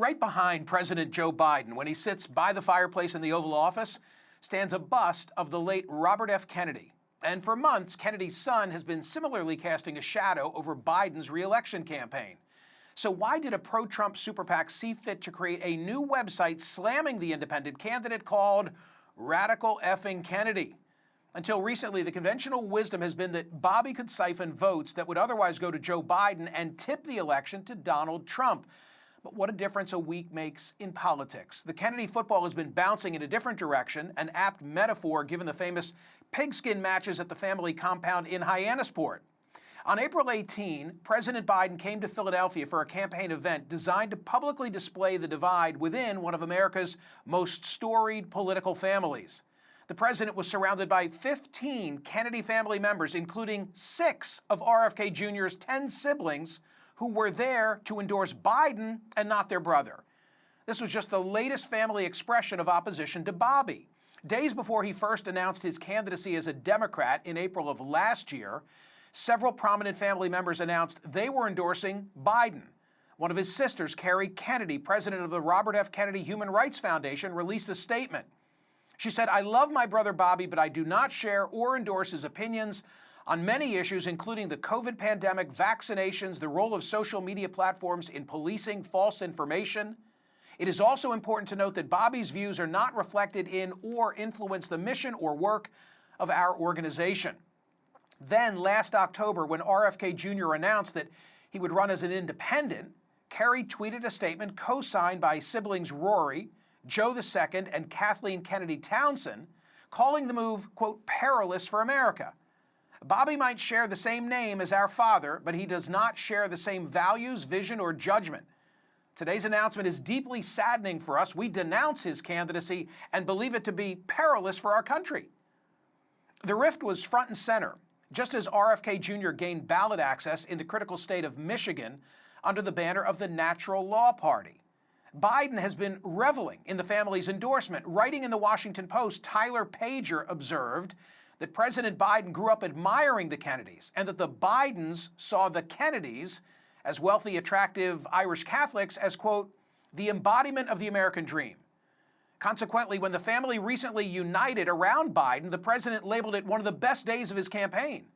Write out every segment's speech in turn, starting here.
Right behind President Joe Biden, when he sits by the fireplace in the Oval Office, stands a bust of the late Robert F. Kennedy. And for months, Kennedy's son has been similarly casting a shadow over Biden's re-election campaign. So why did a pro-Trump super PAC see fit to create a new website slamming the independent candidate called Radical Effing Kennedy? Until recently, the conventional wisdom has been that Bobby could siphon votes that would otherwise go to Joe Biden and tip the election to Donald Trump. But what a difference a week makes in politics. The Kennedy football has been bouncing in a different direction, an apt metaphor given the famous pigskin matches at the family compound in Hyannisport. On April 18, President Biden came to Philadelphia for a campaign event designed to publicly display the divide within one of America's most storied political families. The president was surrounded by 15 Kennedy family members, including 6 of RFK Jr.'s 10 siblings, who were there to endorse Biden and not their brother. This was just the latest family expression of opposition to Bobby. Days before he first announced his candidacy as a Democrat in April of last year, several prominent family members announced they were endorsing Biden. One of his sisters, Carrie Kennedy, president of the Robert F. Kennedy Human Rights Foundation, released a statement. She said, "I love my brother Bobby, but I do not share or endorse his opinions on many issues, including the COVID pandemic, vaccinations, the role of social media platforms in policing false information. It is also important to note that Bobby's views are not reflected in or influence the mission or work of our organization." Then, last October, when RFK Jr. announced that he would run as an independent, Kerry tweeted a statement co-signed by siblings Rory, Joe II, and Kathleen Kennedy Townsend, calling the move, quote, perilous for America. Bobby might share the same name as our father, but he does not share the same values, vision, or judgment. Today's announcement is deeply saddening for us. We denounce his candidacy and believe it to be perilous for our country. The rift was front and center, just as RFK Jr. gained ballot access in the critical state of Michigan under the banner of the Natural Law Party. Biden has been reveling in the family's endorsement. Writing in the Washington Post, Tyler Pager observed that President Biden grew up admiring the Kennedys and that the Bidens saw the Kennedys, as wealthy, attractive Irish Catholics, as, quote, the embodiment of the American dream. Consequently, when the family recently united around Biden, the president labeled it one of the best days of his campaign.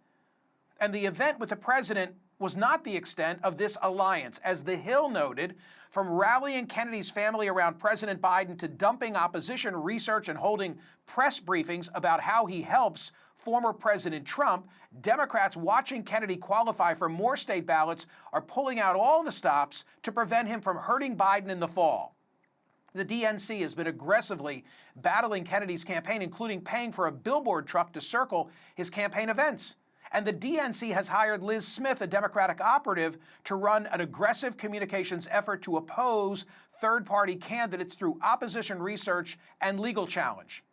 And the event with the president was not the extent of this alliance. As The Hill noted, from rallying Kennedy's family around President Biden to dumping opposition research and holding press briefings about how he helps former President Trump, Democrats watching Kennedy qualify for more state ballots are pulling out all the stops to prevent him from hurting Biden in the fall. The DNC has been aggressively battling Kennedy's campaign, including paying for a billboard truck to circle his campaign events. And the DNC has hired Liz Smith, a Democratic operative, to run an aggressive communications effort to oppose third-party candidates through opposition research and legal challenge.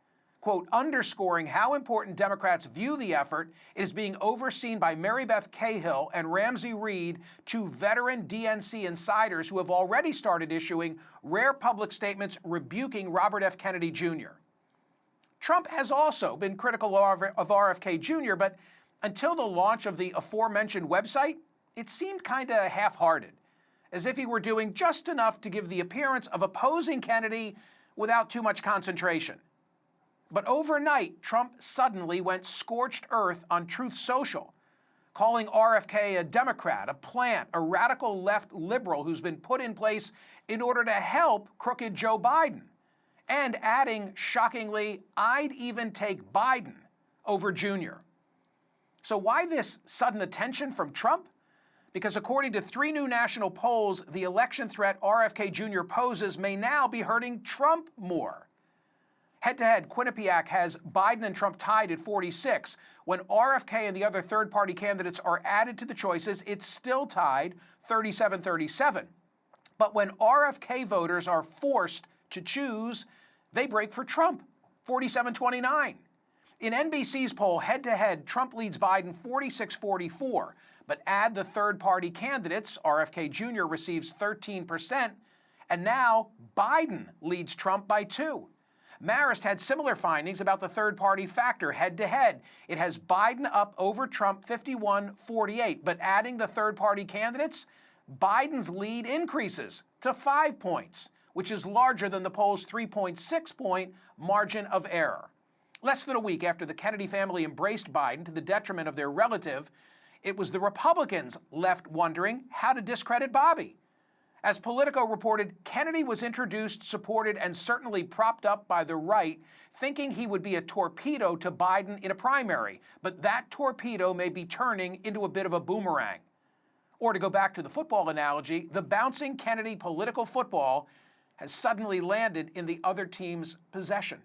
Quote, underscoring how important Democrats view the effort, it is being overseen by Mary Beth Cahill and Ramsey Reed, 2 veteran DNC insiders who have already started issuing rare public statements rebuking Robert F. Kennedy Jr. Trump has also been critical of RFK Jr., but until the launch of the aforementioned website, it seemed kind of half-hearted, as if he were doing just enough to give the appearance of opposing Kennedy without too much concentration. But overnight, Trump suddenly went scorched earth on Truth Social, calling RFK a Democrat, a plant, a radical left liberal who's been put in place in order to help crooked Joe Biden, and adding, shockingly, I'd even take Biden over Jr. So why this sudden attention from Trump? Because according to 3 new national polls, the election threat RFK Jr. poses may now be hurting Trump more. Head-to-head, Quinnipiac has Biden and Trump tied at 46. When RFK and the other third-party candidates are added to the choices, it's still tied 37-37. But when RFK voters are forced to choose, they break for Trump, 47-29. In NBC's poll, head-to-head, Trump leads Biden 46-44. But add the third-party candidates, RFK Jr. receives 13%, and now Biden leads Trump by 2. Marist had similar findings about the third-party factor head-to-head. It has Biden up over Trump 51-48, but adding the third-party candidates, Biden's lead increases to 5 points, which is larger than the poll's 3.6-point margin of error. Less than a week after the Kennedy family embraced Biden to the detriment of their relative, it was the Republicans left wondering how to discredit Bobby. As Politico reported, Kennedy was introduced, supported, and certainly propped up by the right, thinking he would be a torpedo to Biden in a primary. But that torpedo may be turning into a bit of a boomerang. Or to go back to the football analogy, the bouncing Kennedy political football has suddenly landed in the other team's possession.